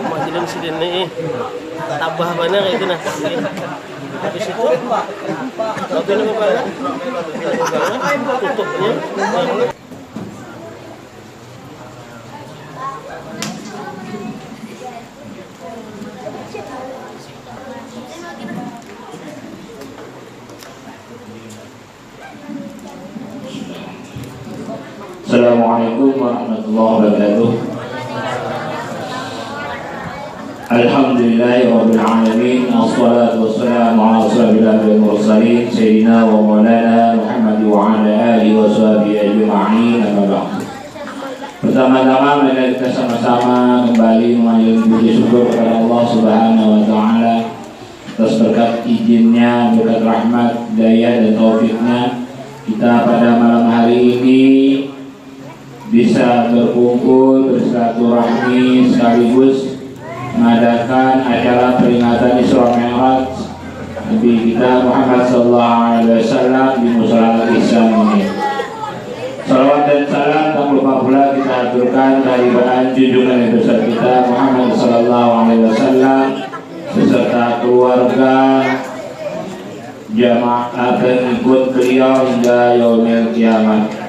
Majelis ini tabah mana kayak itu nah. Habis itu tapi ini banget tutupnya. Assalamualaikum warahmatullahi wabarakatuh. Alhamdulillahirabbil alamin, wassalatu wassalamu ala asyrofil mursalin sayyidina wa maulana Muhammad wa ala alihi wa sahbihi ajma'in. Amma ba'd. Pertama-tama mari kita sama-sama kembali mengaturkan puji syukur kepada Allah Subhanahu wa taala atas berkat izinnya, berkat rahmat, daya dan taufiknya kita pada malam hari ini bisa berkumpul bersilaturahmi sekaligus mengadakan acara peringatan Isra Mi'raj Nabi kita Muhammad sallallahu alaihi wasallam di Mushola Al-Ihsan ini. Salawat dan salam tak lupa pula kita aturkan kehadiran junjungan yang besar kita Muhammad sallallahu alaihi wasallam beserta keluarga, jamaah pengikut beliau hingga yaumil kiamat.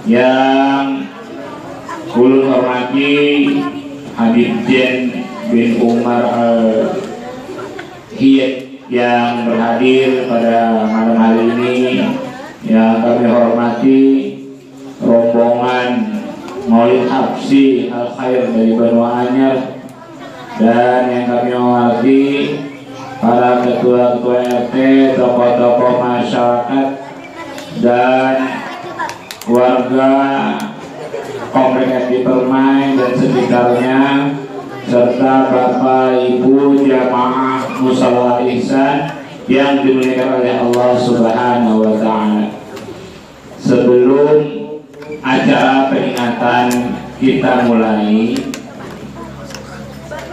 Yang ulun hormati Habib Zain bin Umar Al-Hiyad yang berhadir pada malam hari ini, yang kami hormati rombongan Maulid Habsi Al-Khair dari Banu Anyar, dan yang kami hormati para ketua-ketua RT, tokoh-tokoh masyarakat dan warga Komplek di Permai dan sekitarnya, serta Bapak Ibu jamaah Mushola Al-Ihsan yang dimuliakan oleh Allah Subhanahu wa taala. Sebelum acara peringatan kita mulai,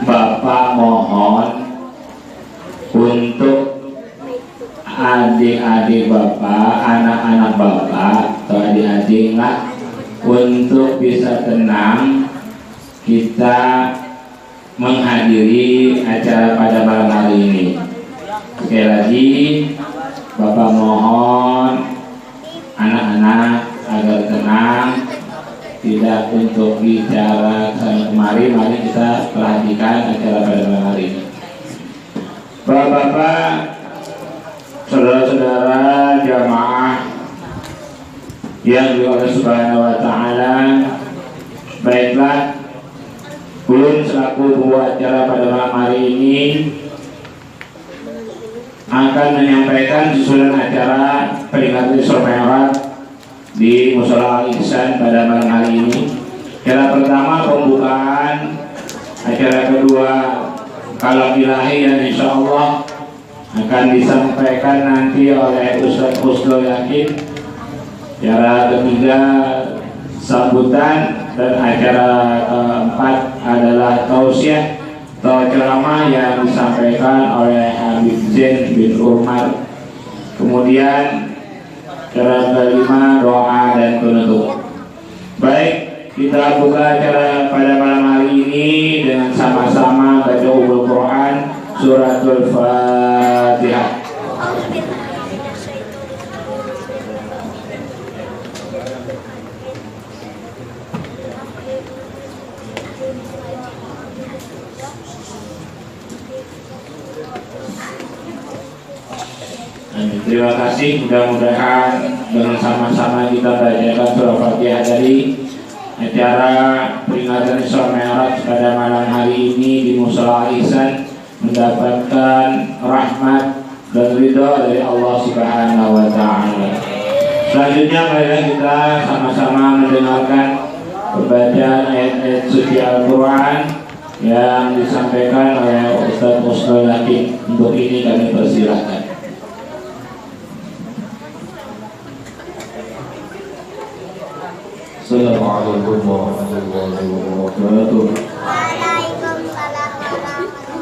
Bapak mohon untuk adik-adik Bapak, anak-anak Bapak atau adik-adik lah, untuk bisa tenang kita menghadiri acara pada malam hari ini. Sekali lagi Bapak mohon anak-anak agar tenang, tidak untuk bicara sana kemari. Mari kita perhatikan acara pada malam hari ini. Bapak-bapak, saudara-saudara jamaah yang dioleh Subhanahu wa taala, baiklah, ulun selaku pembawa acara pada malam hari ini akan menyampaikan susunan acara peringatan Isra Mi'raj di Mushola Al-Ihsan pada malam hari ini. Acara pertama pembukaan, acara kedua kalam ilahi yang insya Allah akan disampaikan nanti oleh Ustaz Husnul Yakin. Acara ketiga sambutan, dan acara keempat adalah tausiah atau ceramah yang disampaikan oleh Habib Zain bin Umar. Kemudian acara kelima doa dan penutup. Baik, kita buka acara pada malam hari ini dengan sama-sama baca Ummul Quran suratul Fatihah. Terima kasih, mudah-mudahan dengan sama-sama kita bacakan surah Fatihah dari acara peringatan Isra Mi'raj pada malam hari ini di Mushola Al-Ihsan mendapatkan rahmat dan ridha dari Allah Subhanahu wa taala. Selanjutnya mari kita sama-sama mendengarkan pembacaan ayat-ayat suci Al-Qur'an yang disampaikan oleh Ustaz Husnul Yakin. Untuk ini kami persilahkan. Assalamualaikum warahmatullahi wabarakatuh. Waalaikumsalam warahmatullahi wabarakatuh.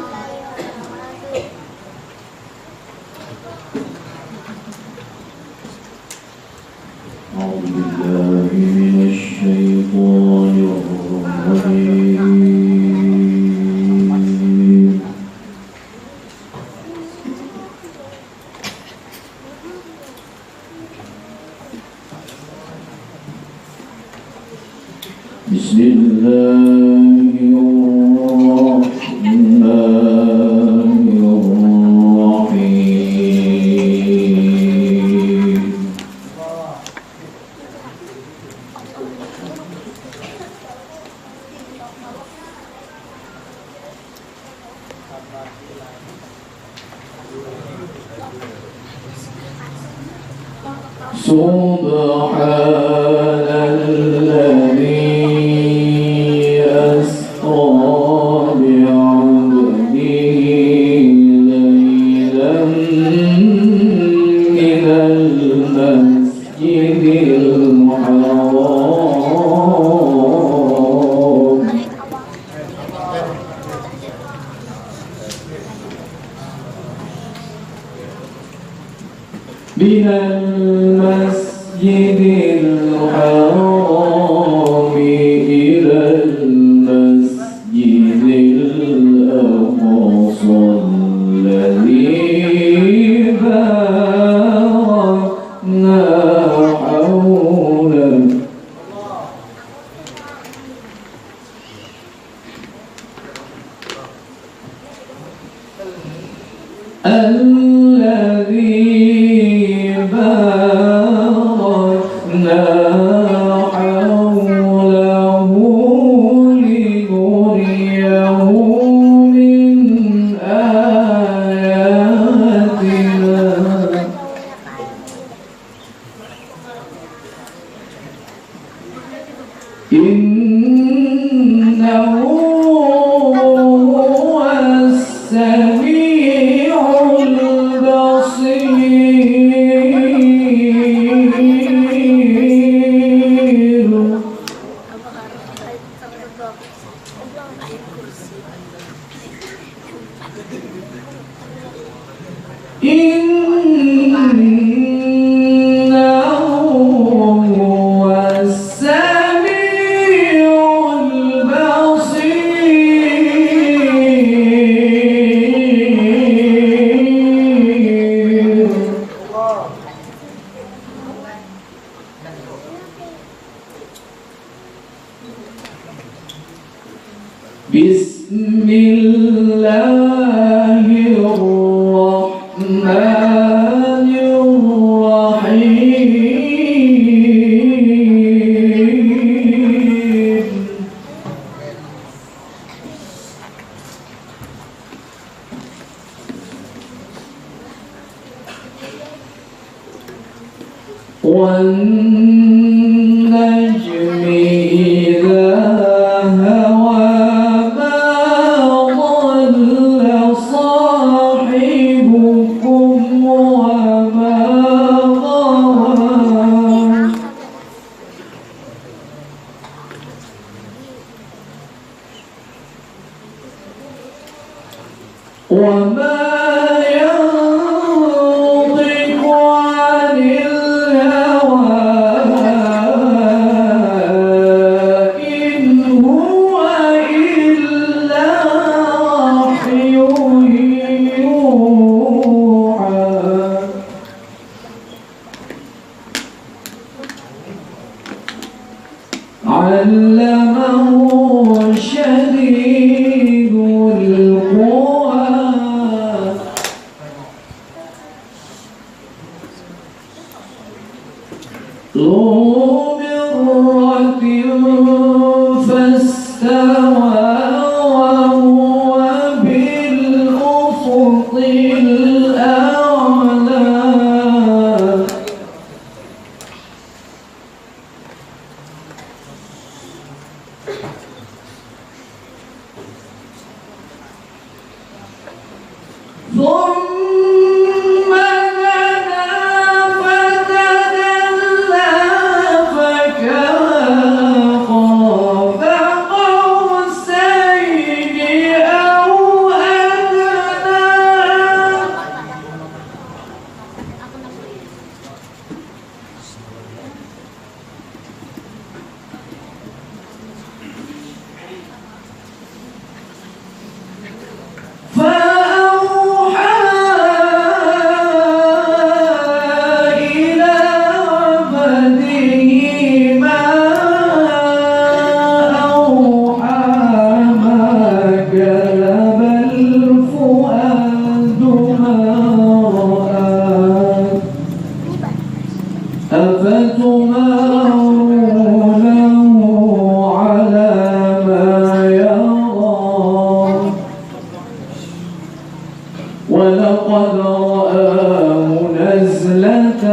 نزلة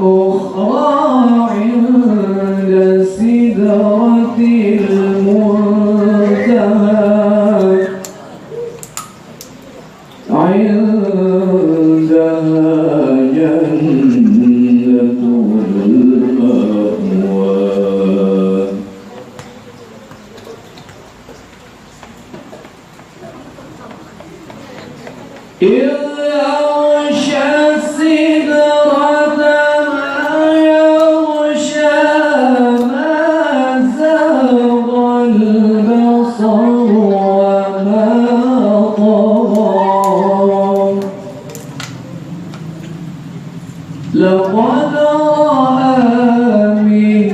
أخرى عند سدرة المنتهى عندها جنة المأوى إذ يغشى السدرة ما يغشى ما زاغ البصر وما طغى لقد رأى من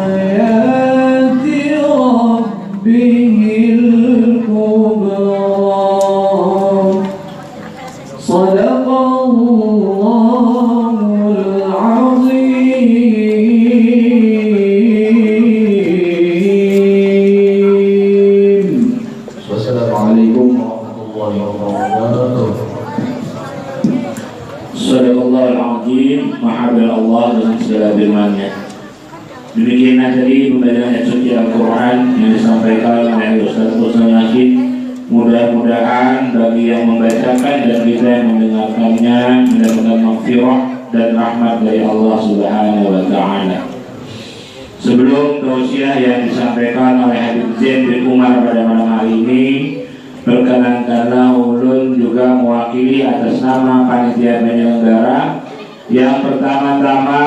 آيات ربه الكبرى صدق الله العظيم. Wassalamualaikum warahmatullahi wabarakatuh. Sadaqallahul azim, mahabbal Allah dengan segala firman-Nya. Demikian tadi pembacaan ayat suci Al-Quran yang disampaikan oleh Ustaz Husnul Yasin. Mudah-mudahan bagi yang membacakan dan kita yang mendengarkannya mendapatkan maghfirah dan rahmat dari Allah Subhanahu wa Ta'ala. Sebelum tausiah yang disampaikan oleh Habib Zain bin Umar pada malam hari ini, perkenankanlah ulun juga mewakili atas nama panitia penyelenggara yang pertama-tama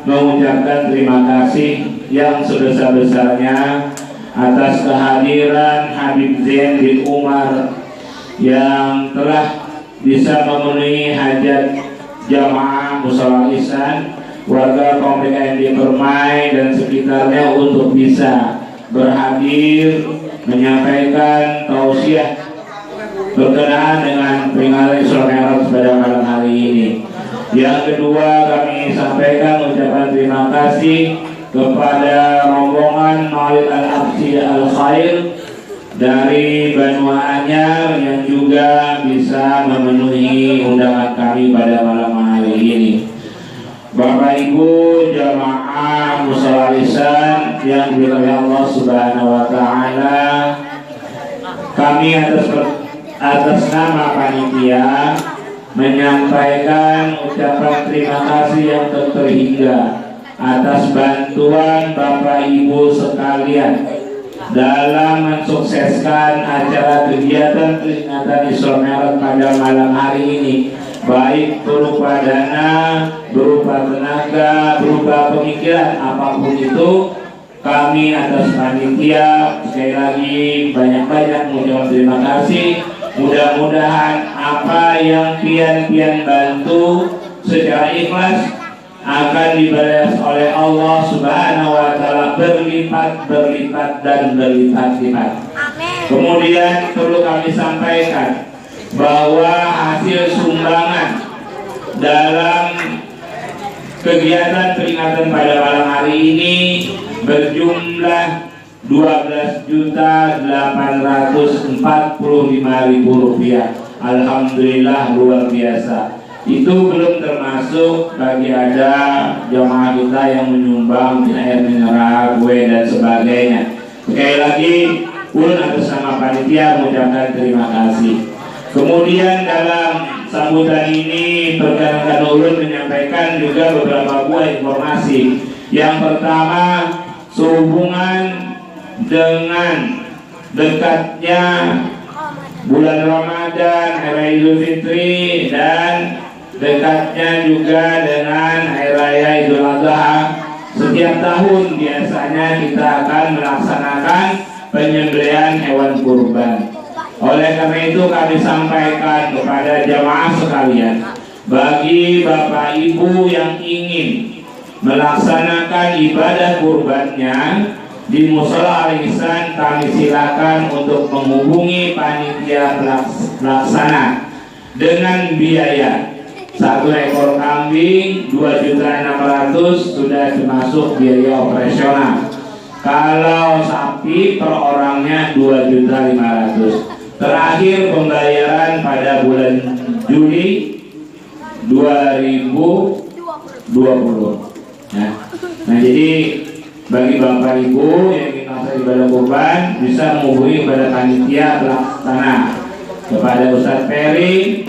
mengucapkan terima kasih yang sebesar-besarnya atas kehadiran Habib Zain bin Umar yang telah bisa memenuhi hajat jamaah Mushola Ihsan warga Komplek AMD Permai dan sekitarnya untuk bisa berhadir menyampaikan tausiah berkenaan dengan peringatan Isra Mi'raj pada malam hari ini. Yang kedua, kami sampaikan ucapan terima kasih kepada rombongan Maulid Al-Aqsi Al-Khair dari Banu Anyar yang juga bisa memenuhi undangan kami pada malam hari ini. Bapak Ibu jamaah Mushola Ihsan yang diberkahi Allah Subhanahu wa Ta'ala, kami atas nama panitia menyampaikan ucapan terima kasih yang terhingga atas bantuan Bapak Ibu sekalian dalam mensukseskan acara kegiatan peringatan Isra Mi'raj pada malam hari ini, baik berupa dana, berupa tenaga, berupa pemikiran, apapun itu. Kami atas panitia sekali lagi banyak-banyak mengucapkan terima kasih. Mudah-mudahan apa yang pian-pian bantu secara ikhlas akan dibalas oleh Allah Subhanahu wa Ta'ala berlipat dan berlipat-lipat. Kemudian perlu kami sampaikan bahwa hasil sumbangan dalam kegiatan peringatan pada malam hari ini berjumlah Rp12.845.000. Alhamdulillah, luar biasa. Itu belum termasuk bagi ada jamaah kita yang menyumbang air mineral, kue dan sebagainya. Sekali lagi, ulun atas nama panitia mengucapkan terima kasih. Kemudian dalam sambutan ini perkenankan ulun menyampaikan juga beberapa buah informasi. Yang pertama, sehubungan dengan dekatnya bulan Ramadan, Hari Idul Fitri, dan dekatnya juga dengan Hari Raya Idul Adha, setiap tahun biasanya kita akan melaksanakan penyembelihan hewan kurban. Oleh karena itu kami sampaikan kepada jamaah sekalian, bagi Bapak Ibu yang ingin melaksanakan ibadah kurbannya di Mushola Al-Ihsan, kami silakan untuk menghubungi panitia pelaksana dengan biaya 1 ekor kambing 2.600.000 sudah termasuk biaya operasional. Kalau sapi per orangnya 2.500.000. Terakhir pembayaran pada bulan Juli 2020 ya. Nah jadi bagi Bapak Ibu yang ingin melaksanakan ibadah kurban bisa menghubungi kepada panitia pelaksana, kepada Ustadz Ferry,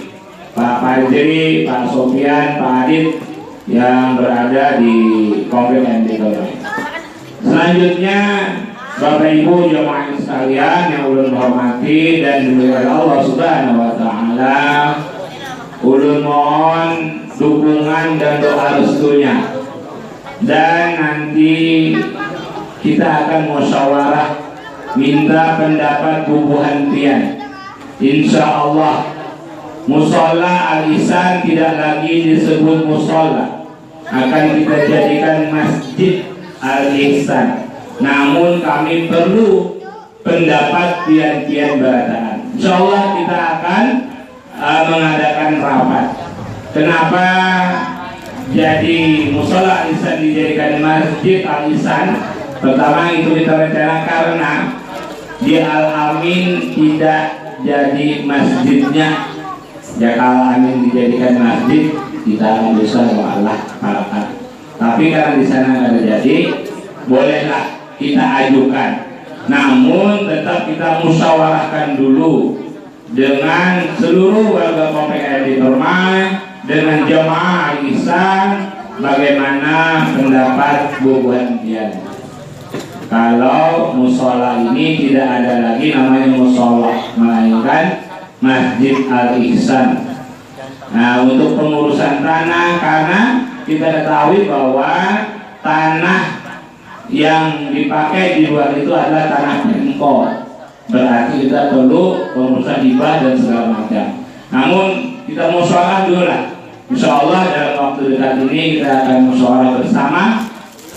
Pak Fajri, Pak Sofian, Pak Adit yang berada di Komplek MD Kelai. Selanjutnya Bapak Ibu jemaah sekalian yang ulun hormati dan dimuliakan Allah Subhanahu wa taala, ulun mohon dukungan dan doa restunya. Dan nanti kita akan musyawarah minta pendapat bubuhan pian. Insya Allah musola Al-Ihsan tidak lagi disebut musola, akan kita jadikan Masjid Al-Ihsan. Namun kami perlu pendapat pian-pian barataan. Insya Allah kita akan mengadakan rapat. Kenapa jadi musola Al-Ihsan dijadikan Masjid Al-Ihsan? Pertama itu kita rencana karena di Al-Amin tidak jadi masjidnya. Ya kalau Amin dijadikan masjid kita akan bisa Allah parakat. Tapi karena di sana nggak terjadi, bolehlah kita ajukan. Namun tetap kita musyawarahkan dulu dengan seluruh warga Komplek MD Kelai, dengan jemaah Al-Ihsan, bagaimana pendapat bubuhan pian. Kalau musola ini tidak ada lagi namanya musola, melainkan Masjid Al-Ihsan. Nah untuk pengurusan tanah, karena kita ketahui bahwa tanah yang dipakai di luar itu adalah tanah Pemkot, berarti kita perlu pengurusan hibah dan segala macam. Namun kita musyawarah dulu lah. Insya Allah dalam waktu dekat ini kita akan musyawarah bersama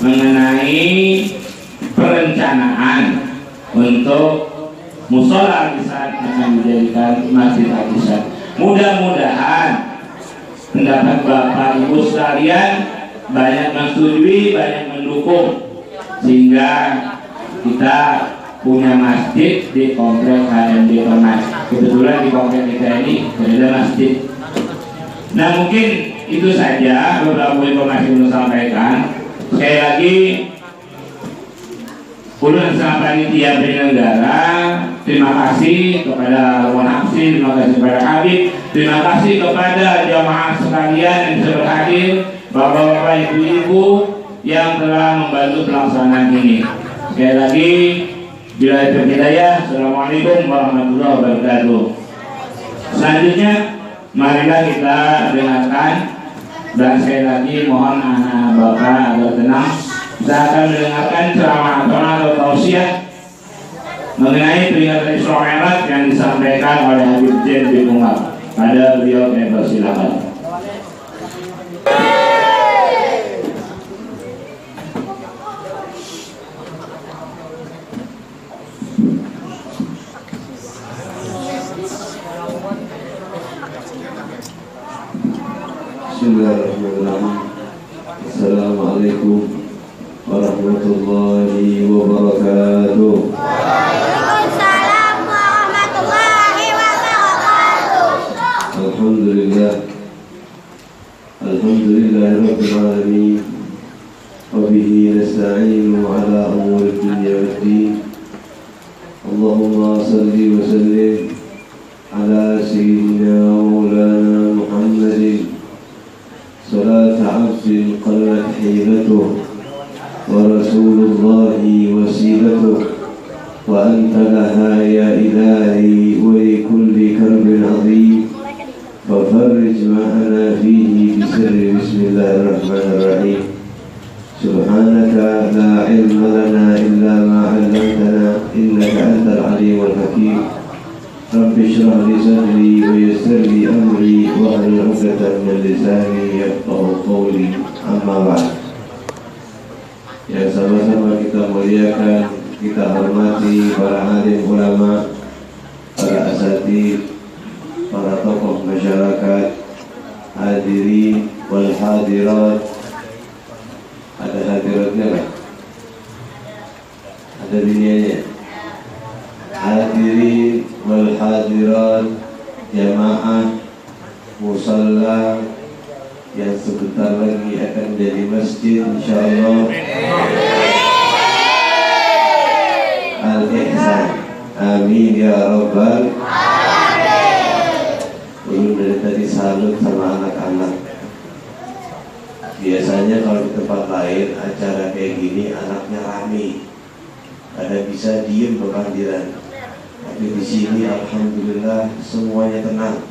mengenai perencanaan untuk musola Al-Ihsan akan dijadikan Masjid Al-Ihsan. Mudah-mudahan pendapat Bapak Ibu sekalian banyak menyetujui, banyak mendukung, sehingga kita punya masjid di Komplek HMD Kelai. Kebetulan di komplek kita ini ada masjid. Nah mungkin itu saja beberapa informasi yang saya sampaikan. Sekali lagi ulun sama panitia penyelenggara, terima kasih kepada Wan Hapsi, terima kasih kepada Habib, terima kasih kepada jamaah sekalian yang bisa berhadir, bapak-bapak, ibu-ibu yang telah membantu pelaksanaan ini. Sekali lagi, bila hidayah, assalamualaikum warahmatullahi wabarakatuh. Selanjutnya, marilah kita dengarkan, dan sekali lagi mohon anak bapak agar tenang. Kita akan mendengarkan ceramah atau tausiah mengenai peringatan Isra Mi'raj yang disampaikan oleh Habib Zain bin Umar. Pada beliau kami persilakan. Bismillahirrahmanirrahim. Assalamualaikum warahmatullahi wabarakatuh. Waalaikumsalam warahmatullahi wabarakatuh. Alhamdulillah. Alhamdulillah rabbil alamin. Wa bihi nasta'inu ala umuri dunya waddin. Allahumma salli wa sallim ala sayyidina maulana Muhammadin salata 'abdin qallat hilatuh ورسول الله وسيلته وأنت لها يا إلهي ولكل كرب عظيم ففرج معنا فيه بسر بسم الله الرحمن الرحيم سبحانك لا علم لنا إلا ما علمتنا إنك أنت العليم الحكيم رب اشرح لي صدري ويسر لي أمري واحلل عقدة من لساني يفقهوا قولي أما بعد. Yang sama-sama kita muliakan, kita hormati para alim ulama, para asatidz, para tokoh masyarakat, hadirin wal hadirat. Ada hadiratnya lah, ada dinianya. Hadirin wal hadirat, jamaah musalla yang sebentar lagi akan menjadi masjid insyaallah. Al-Ihsan. Amin ya rabbal alamin. Belum dari tadi salut sama anak-anak. Biasanya kalau di tempat lain acara kayak gini anaknya rame, ada bisa diem berpandiran. Tapi di sini alhamdulillah semuanya tenang.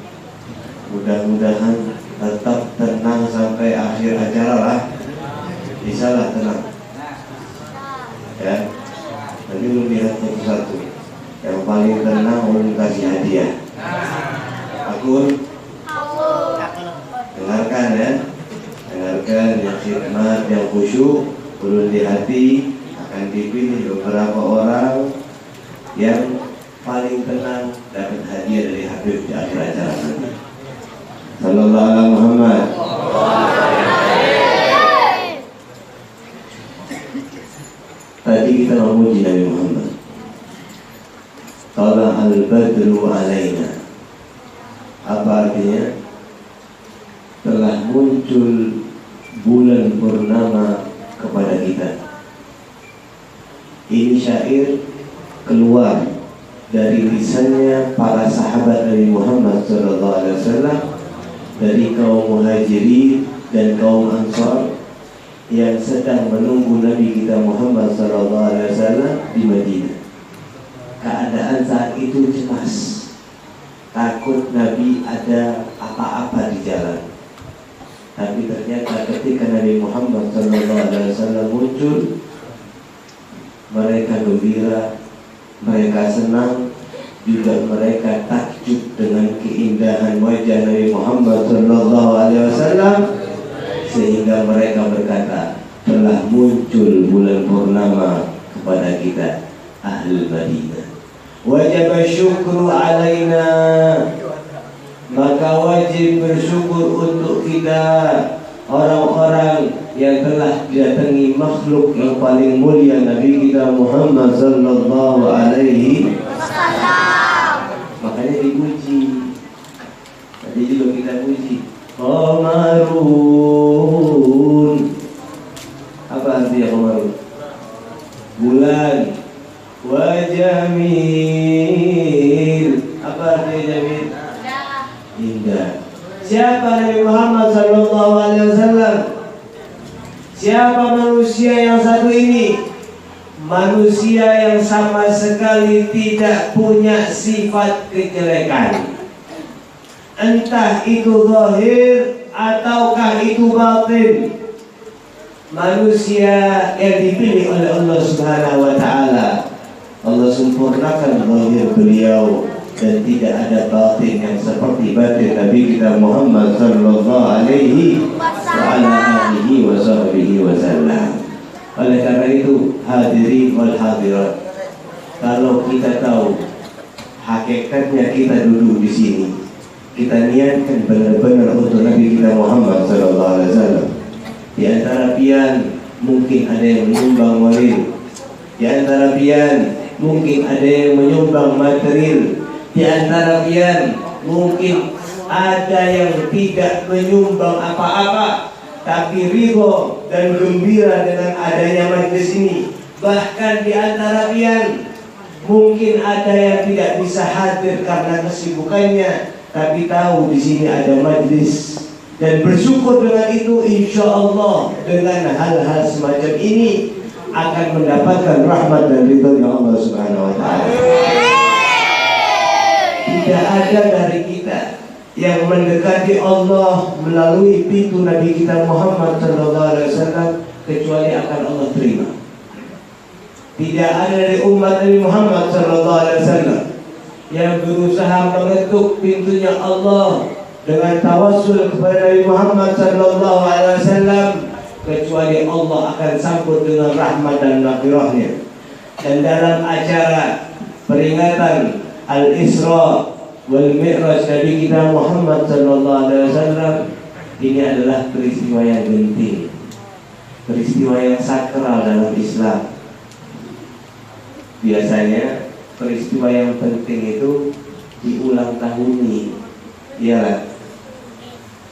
Mudah-mudahan tetap tenang sampai akhir acara lah. Bisa lah tenang. Ya. Nanti lu lihat satu-satu. Yang paling tenang ulun kasih hadiah. Akun. Dengarkan ya. Dengarkan yang khidmat, yang khusyuk, ulun di hati akan dipilih beberapa orang yang paling tenang dapat hadiah dari Habib di akhir acara nanti. Sallallahu alaihi Muhammad. Tadi kita memuji Nabi Muhammad. Tala al-badru alaina. Apa artinya? Telah muncul bulan purnama kepada kita. Ini syair keluar dari lisannya para sahabat Nabi Muhammad SAW, dari kaum muhajirin dan kaum ansar yang sedang menunggu Nabi kita Muhammad SAW di Madinah. Keadaan saat itu cemas, takut Nabi ada apa-apa di jalan. Tapi ternyata ketika Nabi Muhammad SAW muncul, mereka gembira, mereka senang, juga mereka takjub dengan keindahan wajah Nabi Muhammad SAW, sehingga mereka berkata, telah muncul bulan purnama kepada kita Ahlul Madinah. Wajib syukru alaina, maka wajib bersyukur untuk kita orang-orang yang telah didatangi makhluk yang paling mulia Nabi kita Muhammad sallallahu alaihi wasallam. Makanya dipuji. Tadi juga kita puji. Qamarun. Apa artinya qamarun? Bulan. Wa jamil. Apa artinya jamil? Indah. Siapa Nabi Muhammad sallallahu alaihi wasallam? Siapa manusia yang satu ini? Manusia yang sama sekali tidak punya sifat kejelekan. Entah itu zahir ataukah itu batin. Manusia yang dipilih oleh Allah Subhanahu wa taala. Allah sempurnakan zahir beliau dan tidak ada batin yang seperti batin Nabi kita Muhammad sallallahu alaihi wasallam. Oleh karena itu, hadirin wal hadirat, kalau kita tahu hakikatnya kita duduk di sini, kita niatkan benar-benar untuk Nabi kita Muhammad sallallahu alaihi wasallam. Di antara pian mungkin ada yang menyumbang moral, di antara pian mungkin ada yang menyumbang material, di antara pian mungkin ada yang tidak menyumbang apa-apa, tapi ridho dan gembira dengan adanya majlis ini. Bahkan di antara pian mungkin ada yang tidak bisa hadir karena kesibukannya, tapi tahu di sini ada majlis dan bersyukur dengan itu. Insya Allah dengan hal-hal semacam ini akan mendapatkan rahmat dan ridho Allah Subhanahu wa taala. Tidak ada dari kita yang mendekati Allah melalui pintu Nabi kita Muhammad SAW kecuali akan Allah terima. Tidak ada dari umat Nabi Muhammad SAW yang berusaha mengetuk pintunya Allah dengan tawassul kepada Nabi Muhammad SAW kecuali Allah akan sambut dengan rahmat dan maghfirahnya. Dan dalam acara peringatan Al-Isra wal Mi'raj Nabi kita Muhammad sallallahu alaihi wasallam, ini adalah peristiwa yang genting, peristiwa yang sakral dalam Islam. Biasanya peristiwa yang penting itu di ulang tahun ini, iyalah,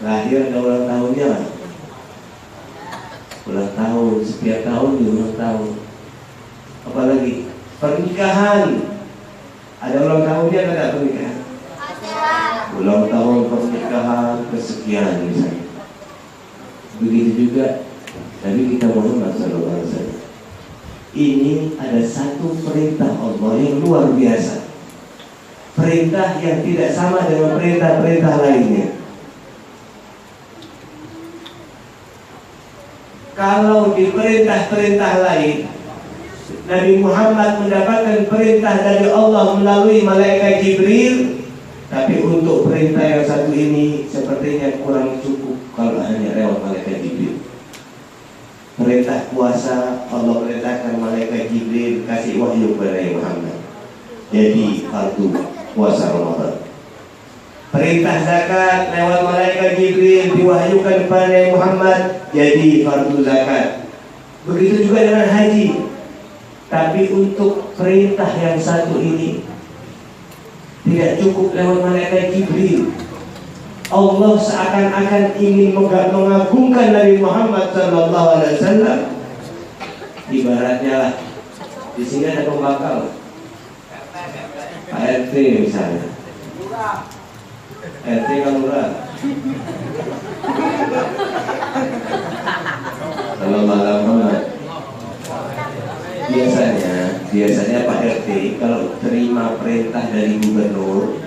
lahir ada ulang tahunnya lah. Ulang tahun, setiap tahun di ulang tahun. Apalagi pernikahan, ada ulang tahunnya ada pernikahan. Ulang tahun pernikahan kesekian misalnya. Begitu juga Nabi kita Muhammad SAW. Ini ada satu perintah Allah yang luar biasa. Perintah yang tidak sama dengan perintah-perintah lainnya. Kalau di perintah-perintah lain Nabi Muhammad mendapatkan perintah dari Allah melalui malaikat Jibril, tapi untuk perintah yang satu ini sepertinya kurang cukup kalau hanya lewat malaikat Jibril. Perintah puasa Allah perintahkan malaikat Jibril kasih wahyu kepada Nabi Muhammad, jadi fardu puasa Ramadan. Perintah zakat lewat malaikat Jibril diwahyukan kepada Nabi Muhammad, jadi fardu zakat. Begitu juga dengan haji. Tapi untuk perintah yang satu ini tidak cukup lewat malaikat Jibril. Allah seakan-akan ingin mengagungkan Nabi Muhammad SAW. Ibaratnya lah, di sini ada pembakal, Pak RT misalnya. RT kan murah. Kalau malam biasanya Pak RT kalau terima perintah dari gubernur,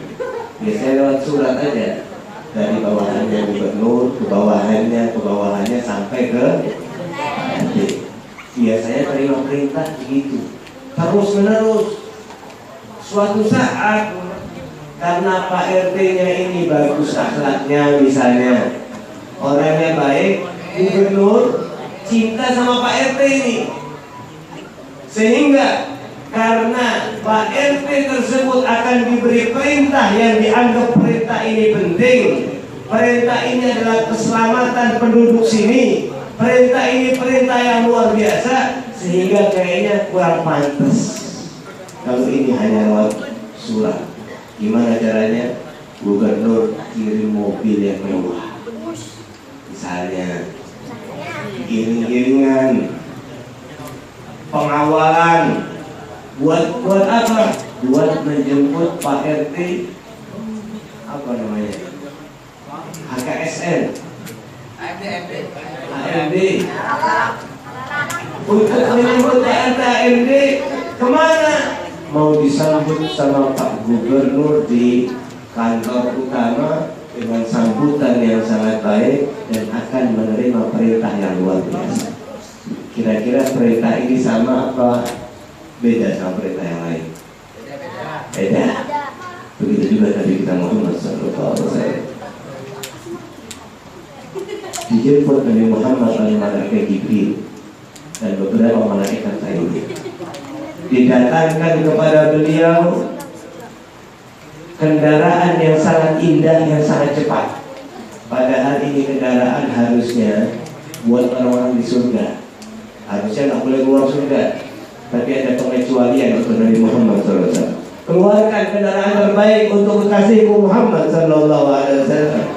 biasanya lewat surat aja. Dari bawahannya gubernur ke bawahannya sampai ke RT. Biasanya terima perintah begitu terus menerus. Suatu saat karena Pak RT-nya ini bagus akhlaknya, misalnya orangnya baik, gubernur cinta sama Pak RT ini, sehingga karena Pak RT tersebut akan diberi perintah yang dianggap perintah ini penting, perintah ini adalah keselamatan penduduk sini, perintah ini perintah yang luar biasa, sehingga kayaknya kurang pantas kalau ini hanya lewat surat. Gimana caranya? Gubernur kirim mobil yang mewah, misalnya giring-giringan, pengawalan. Buat apa? Buat menjemput Pak RT, apa namanya? HKSN, AMD. Untuk menjemput Pak RT AMD kemana? Mau disambut sama Pak Gubernur di kantor utama dengan sambutan yang sangat baik dan akan menerima perintah yang luar biasa. Kira-kira perintah ini sama apa beda sama perintah yang lain? Beda. Begitu juga Nabi kita Muhammad SAW. Dijemput Nabi Muhammad oleh malaikat Jibril dan beberapa malaikat lainnya. Didatangkan kepada beliau kendaraan yang sangat indah, yang sangat cepat. Padahal ini kendaraan harusnya buat orang-orang di surga. Harusnya nggak boleh keluar surga. Tapi ada pengecualian untuk Nabi Muhammad SAW. Keluarkan kendaraan terbaik untuk kekasihku Muhammad SAW.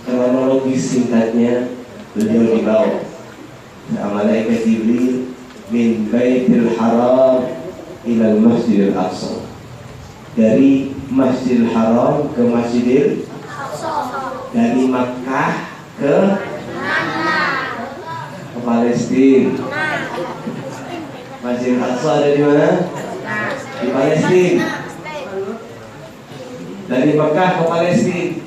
Kronologi singkatnya, beliau dibawa sama malaikat Jibril min Baitul Haram ila Masjidil Aqsa. Dari Masjidil Haram ke Masjidil Aqsa. Dari Makkah ke Palestina. Masjidil Aqsa ada di mana? Di Palestina. Dari Makkah ke Palestina.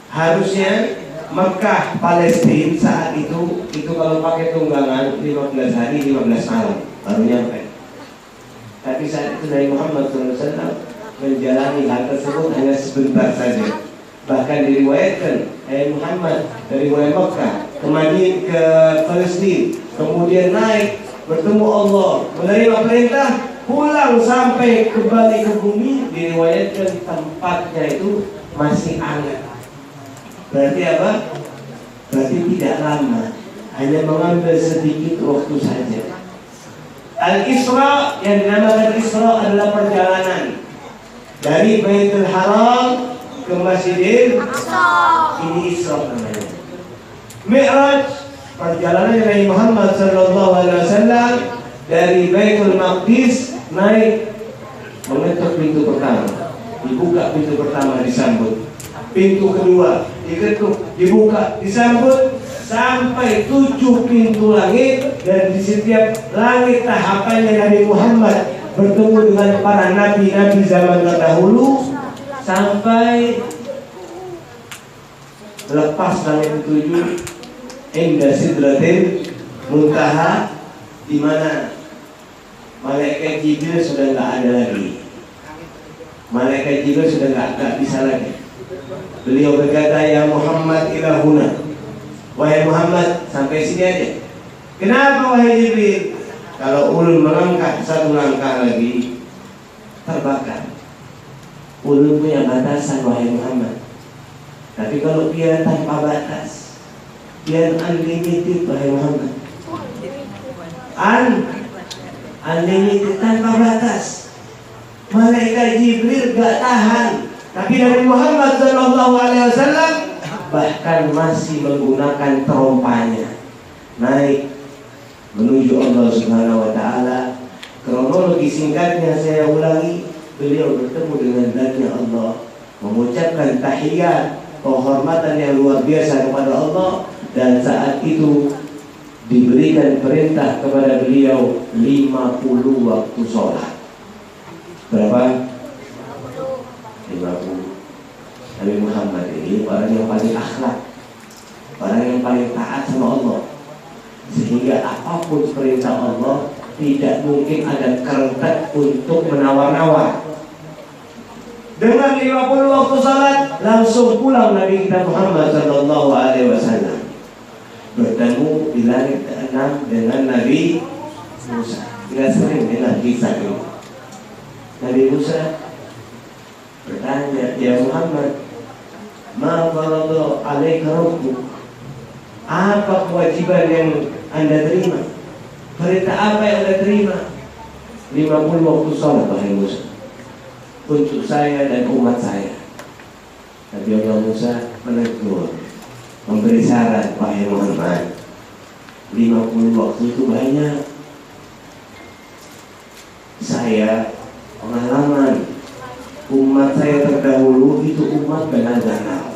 Harusnya Makkah Palestina saat itu kalau pakai tunggangan 15 hari 15 malam baru nyampe. Tapi saat itu Nabi Muhammad SAW menjalani hal tersebut hanya sebentar saja. Bahkan diriwayatkan Nabi Muhammad dari Makkah ke Madinah ke Palestina, kemudian naik bertemu Allah, menerima perintah, pulang sampai kembali ke bumi, diriwayatkan tempatnya itu masih hangat. Berarti apa? Berarti tidak lama, hanya mengambil sedikit waktu saja. Al-Isra yang dinamakan Isra adalah perjalanan. dari Baitul Haram ke Masjidil Aqsa. Ini Isra namanya. Mi'raj, perjalanan Nabi Muhammad sallallahu alaihi wasallam dari Baitul Maqdis naik mengetuk pintu pertama. Dibuka pintu pertama, disambut. Pintu kedua diketuk, dibuka, disambut, sampai 7 pintu langit. Dan di setiap langit tahapannya Nabi Muhammad bertemu dengan para nabi-nabi zaman terdahulu sampai lepas langit ketujuh, inda sidratil muntaha, di mana malaikat Jibril sudah nggak ada lagi. Malaikat Jibril sudah nggak bisa lagi. Beliau berkata, ya Muhammad ilahuna, wahai Muhammad sampai sini aja. Kenapa wahai Jibril? Kalau ulun melangkah 1 langkah lagi terbakar. Ulun punya batasan wahai Muhammad. Tapi kalau dia tanpa batas, dia unlimited wahai Muhammad. Unlimited tanpa batas. Malaikat Jibril gak tahan. Tapi Nabi Muhammad SAW bahkan masih menggunakan terompanya naik menuju Allah Subhanahu wa Ta'ala. Kronologi singkatnya saya ulangi, beliau bertemu dengan zatnya Allah, mengucapkan tahiyat, penghormatan yang luar biasa kepada Allah, dan saat itu diberikan perintah kepada beliau 50 waktu sholat. Berapa? 50. Nabi Muhammad ini orang yang paling akhlak, orang yang paling taat sama Allah, sehingga apapun perintah Allah tidak mungkin ada kerentak untuk menawar-nawar. Dengan 50 waktu salat langsung pulang Nabi kita Muhammad sallallahu alaihi wasallam, bertemu di langit ke-6 dengan Nabi Musa. Kita sering dengar kisah ini. Nabi Musa bertanya, ya Muhammad, ma farada alaika rabbuk, apa kewajiban yang Anda terima? Perintah apa yang Anda terima? 50 waktu sholat wahai Musa, untuk saya dan umat saya. Nabi Allah Musa menegur, memberi saran, wahai Muhammad, 50 waktu itu banyak. Saya pengalaman umat saya terdahulu itu umat ganal-ganal,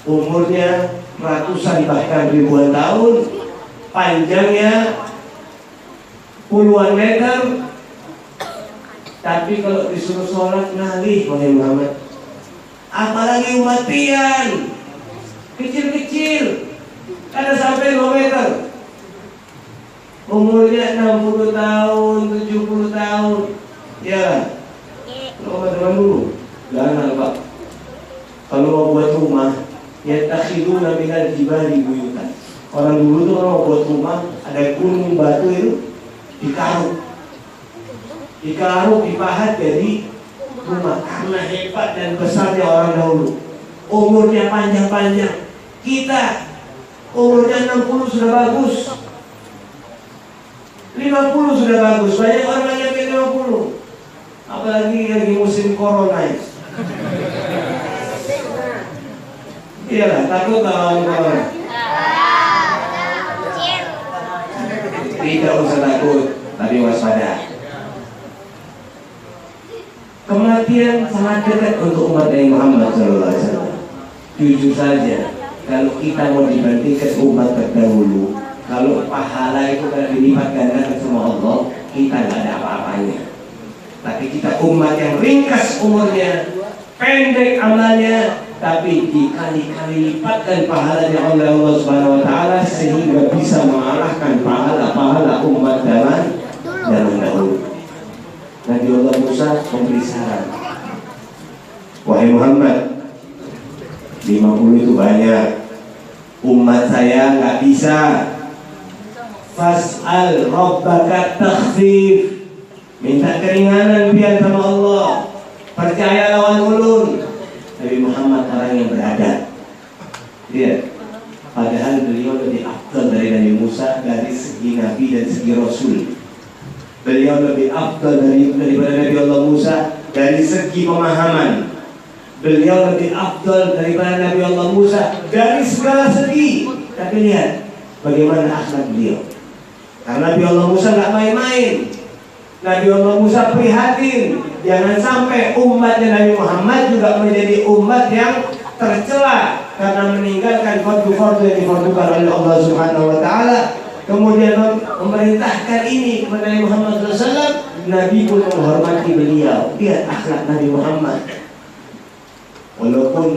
umurnya ratusan bahkan ribuan tahun, panjangnya puluhan meter, tapi kalau disuruh sholat ngalih wahai Muhammad. Apalagi umat pian kecil-kecil, ada sampai 2 meter, umurnya 60 tahun, 70 tahun. Ya, kalau teman dulu, jangan Pak. Kalau mau buat rumah, ya takhiduna minal jibali buyutan. Orang dulu tuh kalau mau buat rumah, ada gunung batu itu dikaruk, dipahat jadi rumah. Karena hebat dan besarnya orang dahulu, umurnya panjang-panjang. Kita umurnya 60 sudah bagus, 50 sudah bagus. Banyak orang yang 50, apalagi lagi musim corona ini. Iyalah, takut lawan corona. Tidak usah takut, tapi waspada. Kematian sangat dekat untuk umat Nabi Muhammad SAW. Jujur saja, kalau kita mau dibandingkan umat terdahulu, kalau pahala itu kalau dilipat gandakan sama Allah, kita nggak ada apa-apanya. Tapi kita umat yang ringkas umurnya, pendek amalnya, tapi dikali-kali lipatkan pahalanya oleh Allah Subhanahu wa Ta'ala, sehingga bisa mengalahkan pahala-pahala umat zaman dahulu. Nabi Allah Musa memberi saran, wahai Muhammad, 50 itu banyak, umat saya nggak bisa. Fas'al rabbaka takhfif, minta keringanan biar sama Allah. Percaya lawan ulun. Nabi Muhammad orang yang beradab. Lihat, padahal beliau lebih afdal dari Nabi Musa dari segi Nabi dan segi Rasul. Beliau lebih afdal daripada Nabi Allah Musa dari segi pemahaman. Beliau lebih afdal daripada Nabi Allah Musa dari segala segi. Tapi lihat bagaimana akhlak beliau. Karena Nabi Allah Musa nggak main-main. Nabi Allah Musa prihatin, jangan sampai umatnya Nabi Muhammad juga menjadi umat yang tercela karena meninggalkan fardu-fardu yang difardukan oleh Allah Subhanahu wa taala. Kemudian memerintahkan ini kepada Nabi Muhammad SAW. Nabi pun menghormati beliau. Lihat akhlak Nabi Muhammad. Walaupun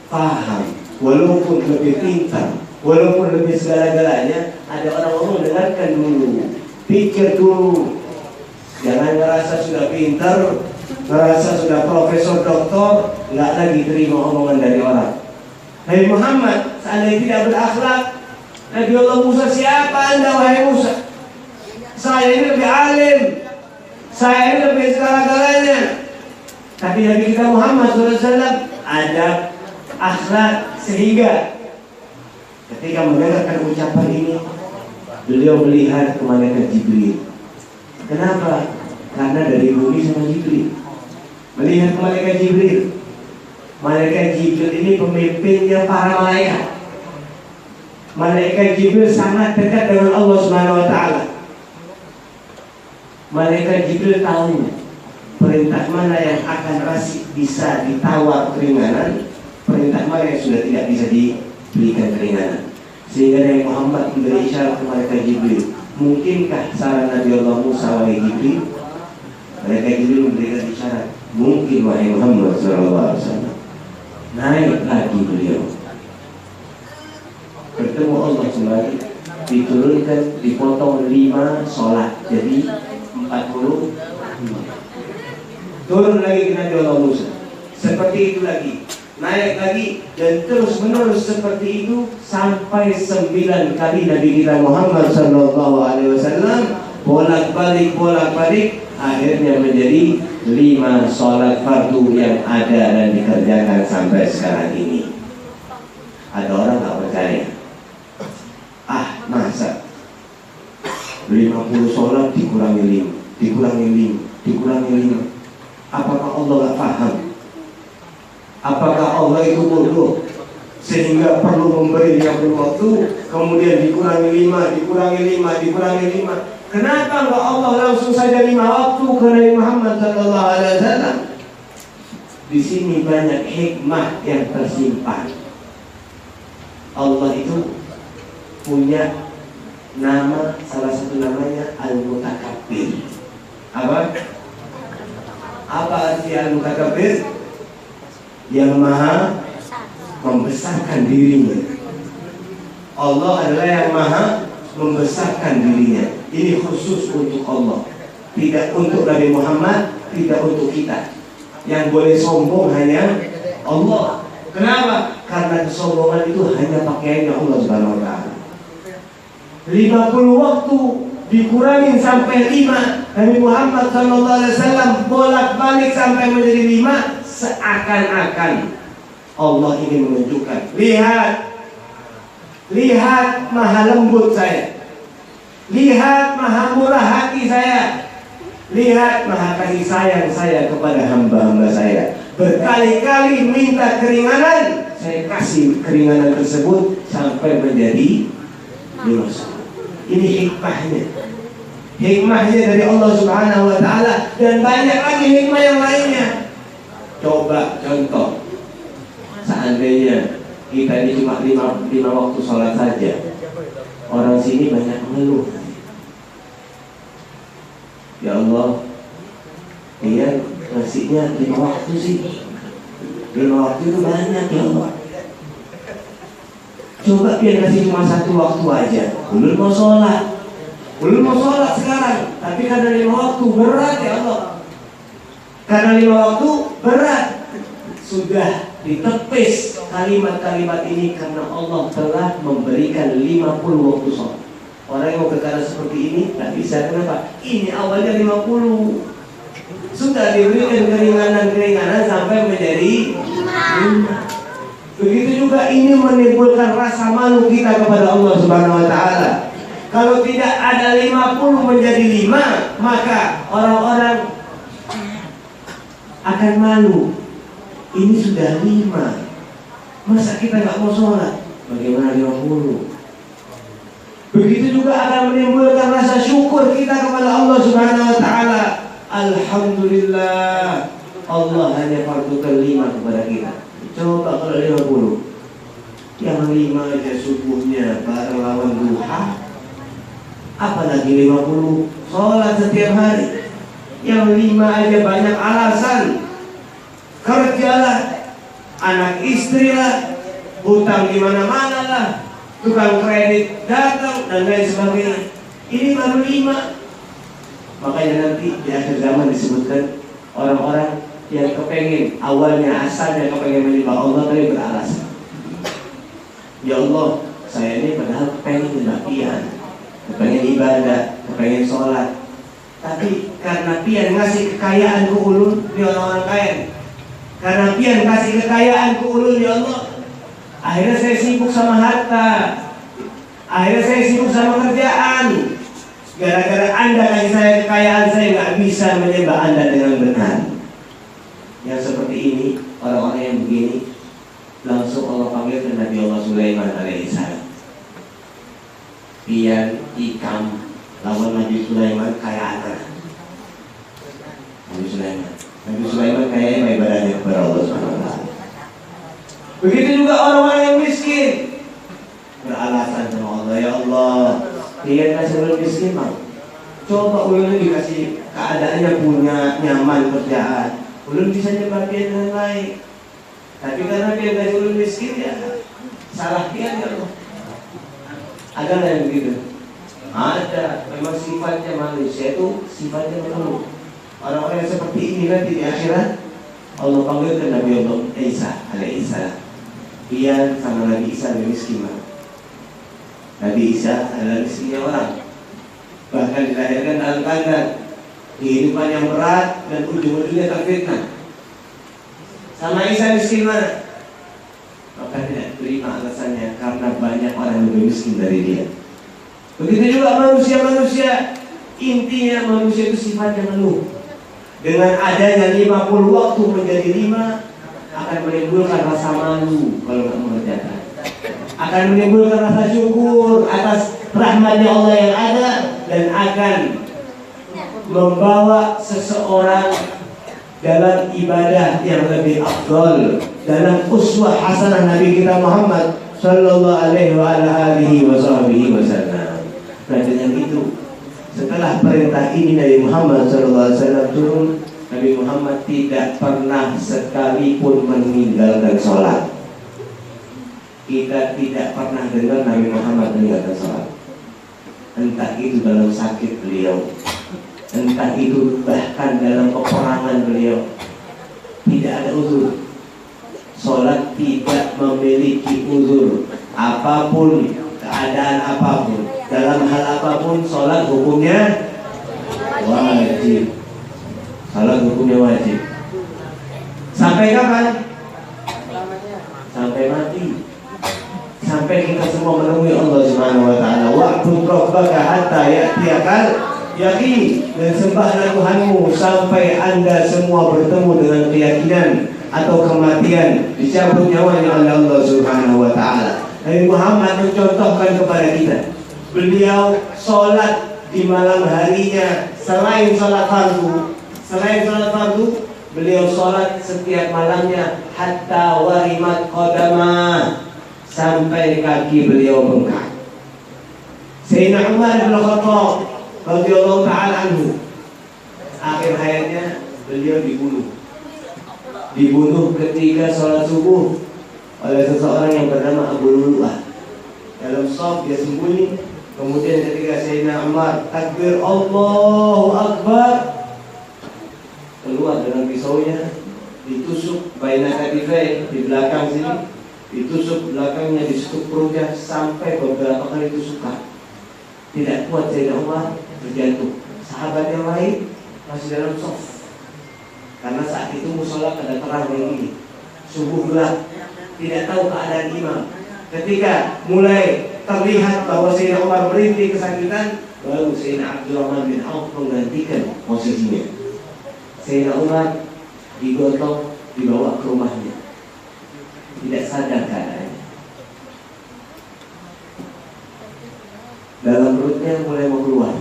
paham, walaupun lebih pintar, walaupun lebih segala-galanya, ada orang ngomong, dengarkan dulu, pikir dulu. Jangan ngerasa sudah pintar, ngerasa sudah profesor, doktor, nggak lagi terima omongan dari orang. Nabi Muhammad seandainya tidak berakhlak, Nabi Allah Musa, siapa anda wahai Musa? Saya ini lebih alim, saya ini lebih segala-galanya. Tapi Nabi kita Muhammad SAW ada akhlak, sehingga ketika mendengarkan ucapan ini, beliau melihat ke malaikat Jibril. Kenapa? Karena dari bumi sama Jibril. Melihat ke malaikat Jibril. Malaikat Jibril ini pemimpinnya para malaikat. Malaikat Jibril sangat dekat dengan Allah Subhanahu wa taala. Malaikat Jibril tahu perintah mana yang akan bisa ditawar keringanan, perintah mana yang sudah tidak bisa diberikan keringanan. Sehingga Nabi Muhammad memberi isyarat ke malaikat Jibril. Mungkinkah saran Nabi Allah Musa wahai Jibril? Malaikat Jibril memberikan isyarat. Mungkin wahai Muhammad SAW. Naik lagi beliau, bertemu Allah kembali, diturunkan, dipotong 5 sholat, jadi 40. Turun lagi ke Nabi Allah Musa, seperti itu lagi, naik lagi, dan terus menerus seperti itu sampai 9 kali Nabi kita Muhammad SAW bolak-balik, akhirnya menjadi 5 sholat fardu yang ada dan dikerjakan sampai sekarang ini. Ada orang tak percaya, masa 50 sholat dikurangi 5. Apakah Allah gak paham? Apakah Allah itu bodoh sehingga perlu memberi 50 waktu, kemudian dikurangi 5? Kenapa enggak Allah langsung saja 5 waktu ke Nabi Muhammad SAW? Di sini banyak hikmah yang tersimpan. Allah itu punya nama, salah satu namanya Al-Mutakabbir. Apa arti Al-Mutakabbir? Yang maha membesarkan dirinya. Allah adalah yang maha membesarkan dirinya. Ini khusus untuk Allah, tidak untuk Nabi Muhammad, tidak untuk kita. Yang boleh sombong hanya Allah. Kenapa? Karena kesombongan itu hanya pakaiannya Allah Subhanahu wa taala. 50 waktu dikurangi sampai 5. Nabi Muhammad SAW bolak-balik sampai menjadi 5. Seakan-akan Allah ingin menunjukkan, lihat maha lembut saya, lihat maha murah hati saya, lihat maha kasih sayang saya kepada hamba-hamba saya. Berkali-kali minta keringanan, saya kasih keringanan tersebut sampai menjadi 5. Ini hikmahnya dari Allah Subhanahu wa taala, dan banyak lagi hikmah yang lainnya. Coba contoh, seandainya kita ini cuma 5 waktu sholat saja, orang sini banyak mengeluh. Ya Allah, dia ngasihnya 5 waktu sih, 5 waktu itu banyak ya Allah. Coba dia kasih cuma 1 waktu aja, belum mau sholat sekarang, tapi karena 5 waktu berat ya Allah. Karena 5 waktu berat, sudah ditepis kalimat-kalimat ini karena Allah telah memberikan 50 waktu sholat. Orang yang mau berkata seperti ini tak bisa. Kenapa? Ini awalnya 50, sudah diberikan keringanan sampai menjadi 5. Begitu juga ini menimbulkan rasa malu kita kepada Allah Subhanahu wa taala. Kalau tidak ada 50 menjadi 5, maka orang-orang akan malu. Ini sudah 5, masa kita nggak mau sholat? Bagaimana 50? Begitu juga akan menimbulkan rasa syukur kita kepada Allah Subhanahu wa Ta'ala. Alhamdulillah, Allah hanya fardukan 5 kepada kita. Coba kalau 50, yang 5 aja subuhnya bareng lawan duha, apalagi 50 sholat setiap hari. Yang 5 aja banyak alasan, kerjalah, anak istri lah, hutang di mana-mana lah, tukang kredit datang dan lain sebagainya. Ini baru 5. Makanya nanti di akhir zaman disebutkan orang-orang yang kepengen, awalnya asalnya kepengen menyembah Allah tapi beralasan. Ya Allah, saya ini padahal kepengen kebaktian, kepengen ibadah, kepengen sholat, tapi karena pian ngasih kekayaan ke ulun di orang-orang kaya, karena pian kasih kekayaan ke ulun ya Allah, akhirnya saya sibuk sama harta, akhirnya saya sibuk sama kerjaan. Gara-gara Anda kasih saya kekayaan, saya nggak bisa menyembah Anda dengan benar. Yang seperti ini, orang-orang yang begini, langsung Allah panggil ke Nabi Allah Sulaiman alaihissalam. Pian ikam lawan Nabi Sulaiman kayak anak. Nabi Sulaiman kayaknya ibadahnya kepada Allah SWT. Begitu juga orang-orang yang miskin, beralasan sama Allah, ya Allah, dia kasih orang miskin bang. Coba ulun dikasih keadaannya punya nyaman kerjaan, ulun bisa nyembah dia dengan baik. Tapi karena dia kasih ulun miskin ya salah dia ya Allah. Ada nggak yang begitu? Ada. Memang sifatnya manusia itu sifatnya mengeluh. Orang-orang yang seperti ini nanti di akhirat Allah panggil ke Nabi Allah Isa alaihissalam. Dia sama Nabi Isa lebih miskin. Nabi Isa adalah miskinnya orang, bahkan dilahirkan dalam keadaan kehidupan yang berat dan ujung-ujungnya terfitnah. Sama Isa miskin mana? Maka tidak terima alasannya karena banyak orang yang lebih miskin dari dia. Begitu juga manusia-manusia, intinya manusia itu sifatnya mengeluh. Dengan adanya 50 waktu menjadi 5 akan menimbulkan rasa malu kalau nggak mengerjakan. Akan menimbulkan rasa syukur atas rahmatnya Allah yang ada, dan akan membawa seseorang dalam ibadah yang lebih afdal, dalam uswah hasanah Nabi kita Muhammad sallallahu alaihi wasallam. Nah, dengan itu, setelah perintah ini Nabi Muhammad sallallahu alaihi wasallam turun, Nabi Muhammad tidak pernah sekalipun meninggalkan sholat. Kita tidak pernah dengar Nabi Muhammad meninggalkan sholat. Entah itu dalam sakit beliau, entah itu bahkan dalam peperangan beliau, tidak ada uzur. Sholat tidak memiliki uzur. Apapun keadaan apapun, dalam hal apapun, sholat hukumnya wajib. Sholat hukumnya wajib. Sampai kapan? Sampai mati. Sampai kita semua menemui Allah Subhanahu wa Ta'ala. Wa'bud rabbaka hatta ya'tiyakal yaqin, dan sembahlah Tuhanmu sampai Anda semua bertemu dengan keyakinan atau kematian, dicabut nyawanya oleh Allah Subhanahu wa Ta'ala. Nabi Muhammad mencontohkan kepada kita, beliau sholat di malam harinya selain sholat fardu. Beliau sholat setiap malamnya hatta warimat qadamah, sampai kaki beliau bengkak. Sayyidina Umar bin Khattab radhiyallahu ta'ala anhu, akhir hayatnya beliau dibunuh ketika sholat subuh oleh seseorang yang bernama Abu Lu'lu'ah. Dalam shaf dia sembunyi. Kemudian ketika Sayyidina Umar takbir Allahu Akbar, keluar dengan pisaunya, ditusuk baina katifai, di belakang sini, ditusuk belakangnya, ditusuk perutnya sampai beberapa kali tusukan. Tidak kuat Sayyidina Umar, terjatuh. Sahabat yang lain masih dalam shaf, karena saat itu musola pada terang begini, subuh gelap, tidak tahu keadaan imam. Ketika mulai terlihat bahwa Sayyidina Umar berhenti kesakitan, baru Sayyidina Abdurrahman bin Auf menggantikan posisinya. Sayyidina Umar digotong, dibawa ke rumahnya. Tidak sadar keadaannya. Dalam perutnya mulai mau keluar.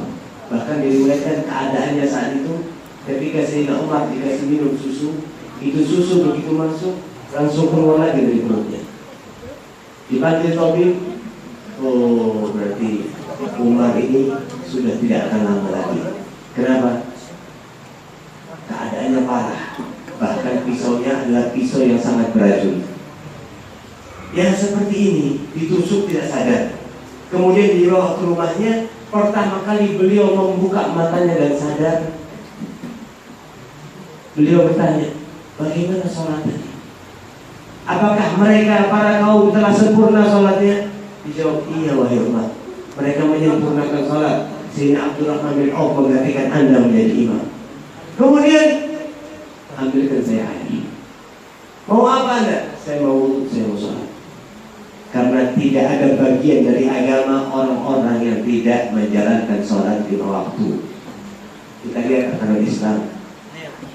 Bahkan diriwayatkan keadaannya saat itu ketika Sayyidina Umar dikasih minum susu, itu susu begitu masuk langsung keluar lagi dari perutnya. Dipanggil tabib, oh berarti Umar ini sudah tidak akan lama lagi. Kenapa? Keadaannya parah. Bahkan pisaunya adalah pisau yang sangat beracun. Yang seperti ini ditusuk tidak sadar. Kemudian dibawa ke rumahnya. Pertama kali beliau membuka matanya dan sadar, beliau bertanya, bagaimana sholatnya? Apakah mereka para kaum telah sempurna sholatnya? Dijawab, iya wahai Umar, mereka menyempurnakan sholat sehingga Abdurrahman bin Auf menggantikan anda menjadi imam. Kemudian ambilkan saya air. Mau apa anda? Saya mau sholat. Karena tidak ada bagian dari agama orang-orang yang tidak menjalankan sholat di waktu. Kita lihat agama Islam,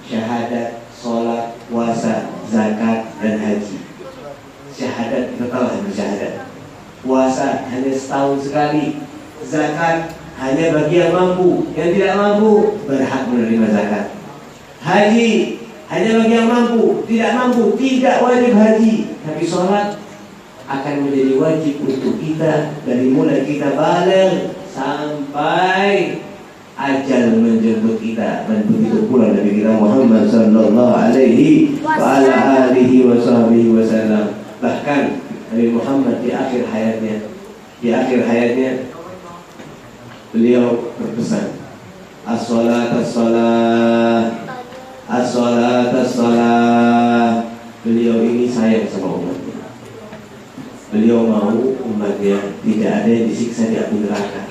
syahadat, sholat, puasa, zakat, dan haji. Syahadat kita telah bersyahadat. Puasa hanya setahun sekali. Zakat hanya bagi yang mampu. Yang tidak mampu berhak menerima zakat. Haji hanya bagi yang mampu. Tidak mampu tidak wajib haji. Tapi sholat akan menjadi wajib untuk kita dari mulai kita balik sampai ajal menjemput kita. Dan begitu pula Nabi kita Muhammad sallallahu alaihi wa ala alihi wa sahbihi wasallam. Bahkan Nabi Muhammad di akhir hayatnya beliau berpesan, as-salat as-salat, as-salat as-salat. Beliau ini sayang sama umatnya. Beliau mau umatnya tidak ada yang disiksa di api neraka.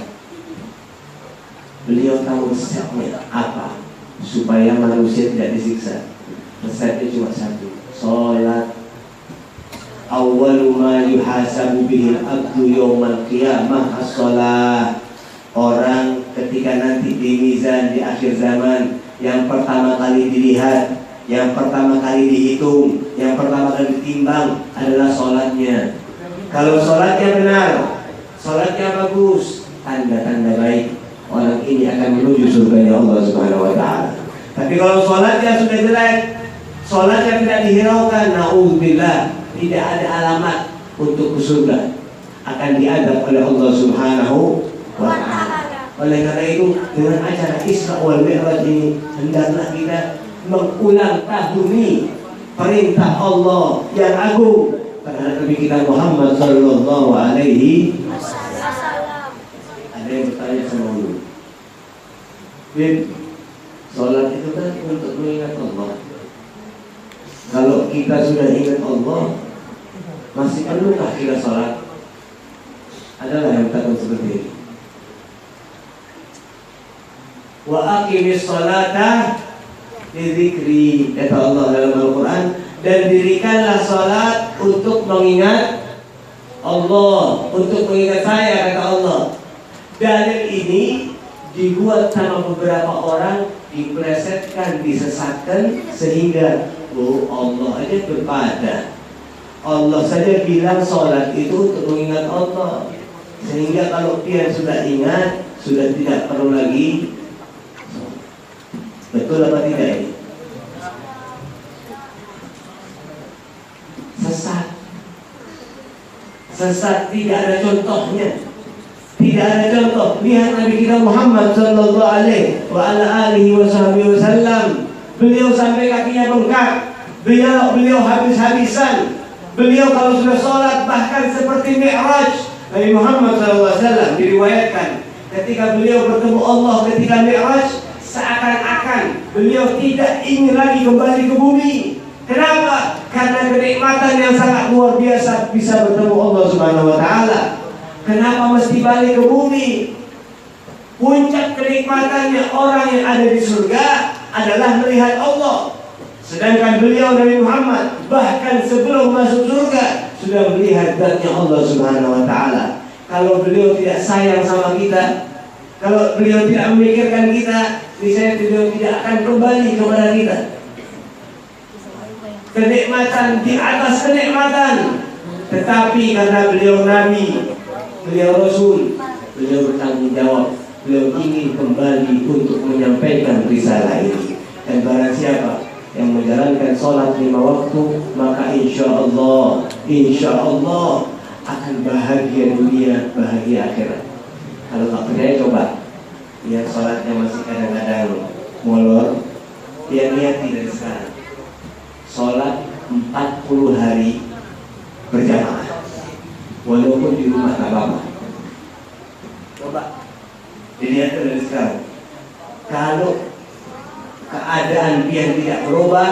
Beliau tahu resepnya apa supaya manusia tidak disiksa. Resepnya cuma satu, sholat. Awwalu ma yuhasabu bihil abdu yawmal qiyamah as-sholat. Orang ketika nanti di mizan di akhir zaman, yang pertama kali dilihat, yang pertama kali dihitung, yang pertama kali ditimbang adalah sholatnya. Kalau sholatnya benar, sholatnya bagus, tanda-tanda baik, orang ini akan menuju surganya Allah Subhanahu wa Ta'ala. Tapi kalau sholatnya sudah jelek, sholatnya tidak dihiraukan, na'udzubillah, tidak ada alamat untuk ke surga, akan diadab oleh Allah Subhanahu wa Ta'ala. Oleh karena itu, dengan acara Isra wal Mi'raj ini, hendaklah kita mengulang tahuni perintah Allah yang agung terhadap Nabi kita Muhammad sallallahu alaihi wasallam. Ada yang bertanya sama lu, Bin, sholat itu kan untuk mengingat Allah. Kalau kita sudah ingat Allah, masih perlukah kita sholat? Adalah yang takut seperti ini. Wa aqimis sholata lidzikri, kata Allah dalam Al-Quran, dan dirikanlah salat untuk mengingat Allah, untuk mengingat saya, kata Allah. Dalil ini dibuat sama beberapa orang, diplesetkan, disesatkan, sehingga Allah aja berpada. Allah saja bilang salat itu untuk mengingat Allah, sehingga kalau dia sudah ingat, sudah tidak perlu lagi. Betul apa tidak ini? Sesat tidak ada contohnya. Tidak ada contoh. Lihat Nabi kita Muhammad sallallahu alaihi wa ala alihi wasallam. Beliau sampai kakinya bengkak. Beliau habis-habisan. Beliau kalau sudah sholat bahkan seperti Mi'raj. Nabi Muhammad sallallahu alaihi wasallam diriwayatkan ketika beliau bertemu Allah ketika Mi'raj, seakan-akan beliau tidak ingin lagi kembali ke bumi. Kenapa? Karena kenikmatan yang sangat luar biasa bisa bertemu Allah Subhanahu wa Ta'ala. Kenapa mesti balik ke bumi? Puncak kenikmatannya orang yang ada di surga adalah melihat Allah. Sedangkan beliau Nabi Muhammad bahkan sebelum masuk surga sudah melihat zatnya Allah Subhanahu wa Ta'ala. Kalau beliau tidak sayang sama kita, kalau beliau tidak memikirkan kita, niscaya beliau tidak akan kembali kepada kita. kenikmatan di atas kenikmatan. Tetapi karena beliau Nabi, beliau Rasul, beliau bertanggung jawab, beliau ingin kembali untuk menyampaikan risalah ini. Dan barang siapa yang menjalankan sholat 5 waktu, maka insya Allah akan bahagia dunia, bahagia akhirat. Kalau tak percaya coba lihat sholatnya masih kadang-kadang molor, dia lihat dari sekarang sholat 40 hari berjamaah, walaupun di rumah tak apa-apa. Coba dilihat dari sekarang. Kalau keadaan dia tidak berubah,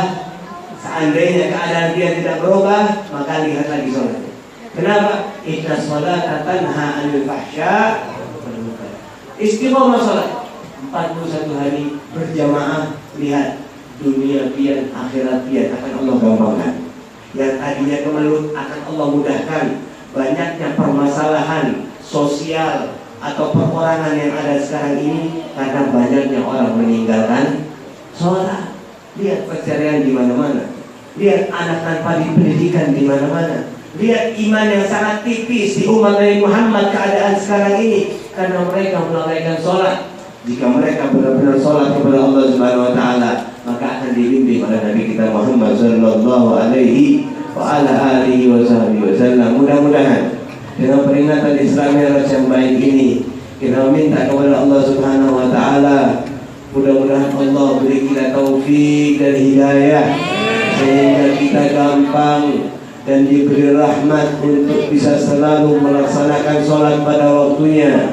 seandainya keadaan dia tidak berubah, maka lihat lagi sholatnya. Kenapa? Inna sholata tanha 'anil fahsya wal munkar. Istiqomah sholat 41 hari berjamaah. Lihat dunia pian, akhirat pian akan Allah gampangkan. Yang tadinya kemelut akan Allah mudahkan. Banyaknya permasalahan sosial atau perorangan yang ada sekarang ini karena banyaknya orang meninggalkan sholat. Lihat perceraian di mana-mana. Lihat anak tanpa pendidikan di mana-mana. Lihat iman yang sangat tipis di umat Nabi Muhammad keadaan sekarang ini karena mereka melalaikan sholat. Jika mereka benar-benar sholat kepada Allah Subhanahu Wa Taala, maka akan dibimbing oleh Nabi kita Muhammad Sallallahu Alaihi Wasallam. Mudah-mudahan dengan peringatan Isra Mi'raj yang baik ini, kita meminta kepada Allah Subhanahu Wa Taala, mudah-mudahan Allah beri kita taufik dan hidayah sehingga kita gampang dan diberi rahmat untuk bisa selalu melaksanakan sholat pada waktunya.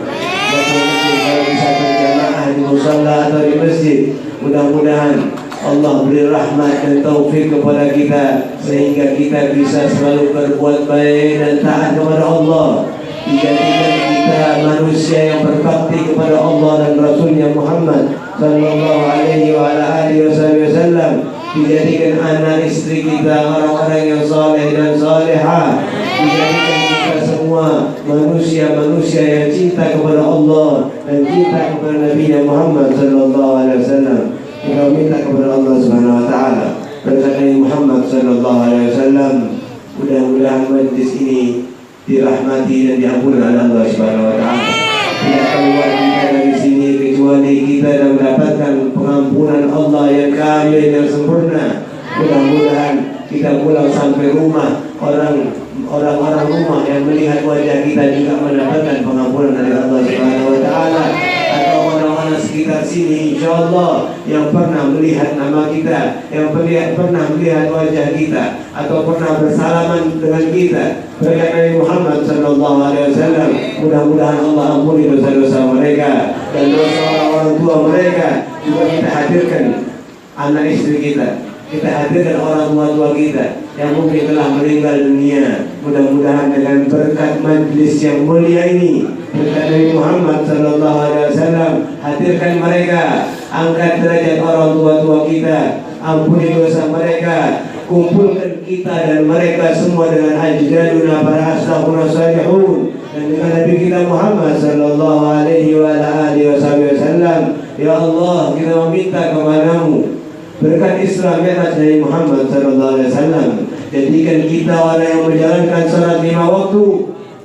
Kalau bisa berjamaah di musalla atau di masjid, mudah-mudahan Allah beri rahmat dan taufik kepada kita sehingga kita bisa selalu berbuat baik dan taat kepada Allah. Dijadikan kita manusia yang berbakti kepada Allah dan Rasulnya Muhammad Sallallahu Alaihi Wasallam. Dijadikan anak istri kita orang-orang yang saleh dan salehah. Dijadikan kita semua manusia-manusia yang cinta kepada Allah dan cinta kepada Nabi Muhammad Sallallahu Alaihi Wasallam. Kita minta kepada Allah Subhanahu Wa Taala berkat Nabi Muhammad Sallallahu Alaihi Wasallam, mudah-mudahan majlis ini dirahmati dan diampuni oleh Allah Subhanahu Wa Taala. Tidak keluar kita dari sini kecuali kita dan mendapatkan pengampunan Allah yang kamil dan sempurna. Mudah-mudahan kita pulang sampai rumah, orang-orang rumah yang melihat wajah kita juga mendapatkan pengampunan dari Allah Subhanahu Wa Taala. Atau orang-orang sekitar sini insyaallah yang pernah melihat nama kita, yang pernah melihat wajah kita atau pernah bersalaman dengan kita berkat Nabi Muhammad Sallallahu Alaihi Wasallam, mudah-mudahan Allah ampuni dosa-dosa mereka dan dosa orang tua mereka. Juga kita hadirkan anak istri kita hadirkan orang tua kita yang mungkin telah meninggal dunia. Mudah-mudahan dengan berkat majlis yang mulia ini, berkat Nabi Muhammad Sallallahu Alaihi Wasallam, hadirkan mereka, angkat derajat orang tua kita, ampuni dosa mereka, kumpulkan kita dan mereka semua dengan ajdaduna para ashabuna salihun dan dengan Nabi kita Muhammad Sallallahu Alaihi Wasallam. Ya Allah, kita meminta kepadamu berkat Isra Mi'raj Nabi Muhammad Sallallahu Alaihi Wasallam, jadikan kita orang yang menjalankan salat 5 waktu.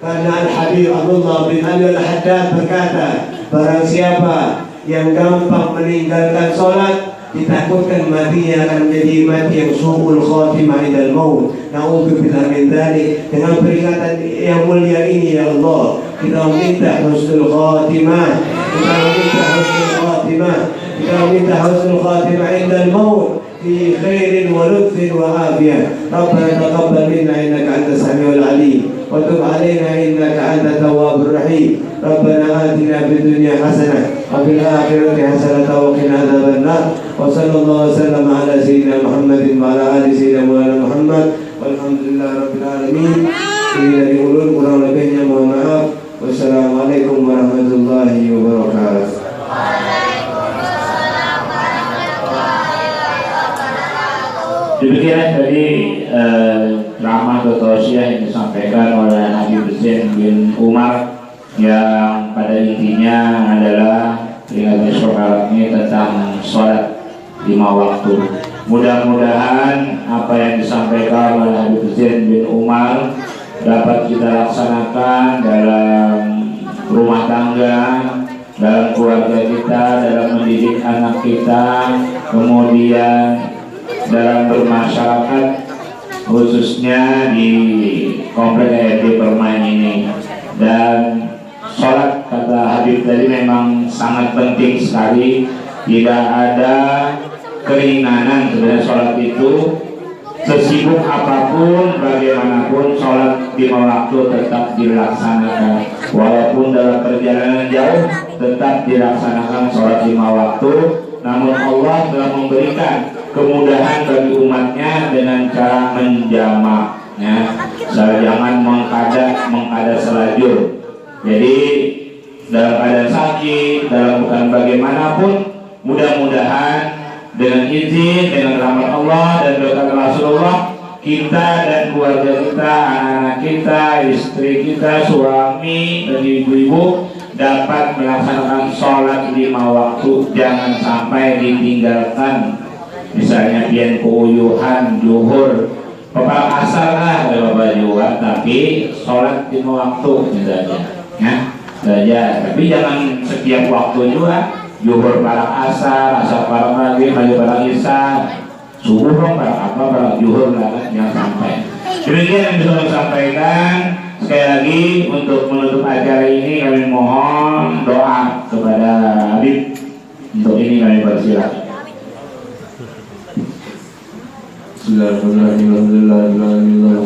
Karena Al-Habib Abdullah bin Ali Al-Haddad berkata, barang siapa yang gampang meninggalkan salat, ditakutkan matinya akan menjadi mati yang su'ul khatimah indal maut. Na'udzubillah min dzalik. Dengan peringatan yang mulia ini ya Allah, kita minta husnul khatimah, kita minta husnul khatimah, kita minta husnul khatimah indal maut في خير ولطف وعافية. ربنا تقبل منا إنك أنت السميع العليم وتب علينا إنك أنت التواب الرحيم. ربنا آتنا في الدنيا حسنة وفي الآخرة حسنة وقنا عذاب النار. وصلى الله وسلم على سيدنا محمد وعلى آل سيدنا مولانا محمد والحمد لله رب العالمين. Ini dari ulun, kurang lebihnya mohon maaf. Wassalamualaikum warahmatullahi wabarakatuh. Demikian tadi ceramah atau tausiah yang disampaikan oleh Habib Zain bin Umar yang pada intinya adalah peringatan Isra Mi'raj tentang sholat 5 waktu. Mudah-mudahan apa yang disampaikan oleh Habib Zain bin Umar dapat kita laksanakan dalam rumah tangga, dalam keluarga kita, dalam mendidik anak kita, kemudian dalam bermasyarakat, khususnya di komplek ARD Permai ini. Dan sholat, kata Habib tadi, memang sangat penting sekali. Tidak ada keringanan sebenarnya sholat itu. Sesibuk apapun, bagaimanapun, sholat 5 waktu tetap dilaksanakan. Walaupun dalam perjalanan jauh, tetap dilaksanakan sholat 5 waktu. Namun Allah telah memberikan kemudahan bagi umatnya dengan cara menjamaknya. Jangan mengkada selajur. Jadi dalam keadaan sakit, dalam bukan bagaimanapun, mudah-mudahan dengan izin, dengan rahmat Allah dan berkat Rasulullah, kita dan keluarga kita, anak-anak kita, istri kita, suami dan ibu-ibu dapat melaksanakan sholat 5 waktu. Jangan sampai ditinggalkan. Misalnya pian keuyuhan, zuhur, kepala asar lah ada bapak juga, tapi sholat 5 waktu misalnya, ya saja. Tapi jangan setiap waktu juga. Zuhur para asar, asar para maghrib, maghrib para isya, subuh dong para apa, para zuhur lah, jangan sampai. Demikian yang bisa saya sampaikan. Sekali lagi untuk menutup acara ini kami mohon doa kepada Habib. Untuk ini kami persilakan. Bismillahirrahmanirrahim. Alhamdulillahirabbil alamin. Wa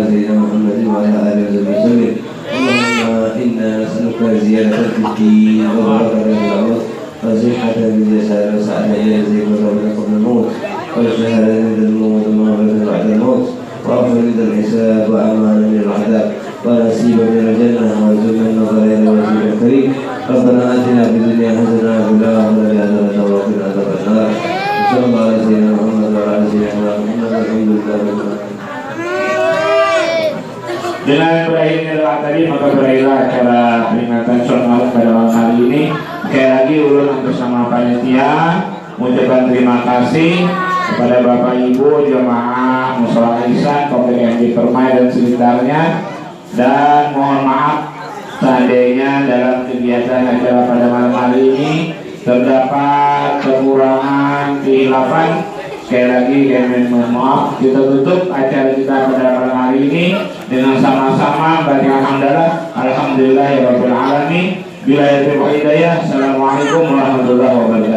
sayyidina Muhammadin wa ala alihi wasallam. Allahumma inna nas'aluka ziyadatan fid din wa barakatan fil 'umr wa sihhatan fil jasad wa sa'atan ila rizqika wa tawfiqan qabla al-maut wa shahadatan inda al-maut wa maghfiratan ba'da al-maut wa 'afwan min al-hisab wa amanan min al-'adab wa nasiban min al-jannah wa zulman nadhara ila wajhika al-karim. Rabbana atina fid dunya hasanatan wa fil akhirati hasanatan wa qina adhaban nar. Sallallahu alaihi wa sallam wa ala alihi wa sahbihi. Dengan berakhirnya doa tadi, maka berakhirlah acara peringatan sholat malam pada malam hari ini. Sekali lagi ulun atas nama panitia mengucapkan terima kasih kepada Bapak Ibu jemaah Mushola Ihsan Komplek ARD Permai dan sekitarnya, dan mohon maaf seandainya dalam kegiatan acara pada malam hari ini terdapat kekurangan, kehilafan. Sekali lagi kami mohon maaf. Kita tutup acara kita pada malam hari ini dengan sama-sama baca alhamdulillah, alhamdulillahirabbil alamin. Bila hidayah. Assalamualaikum warahmatullahi wabarakatuh.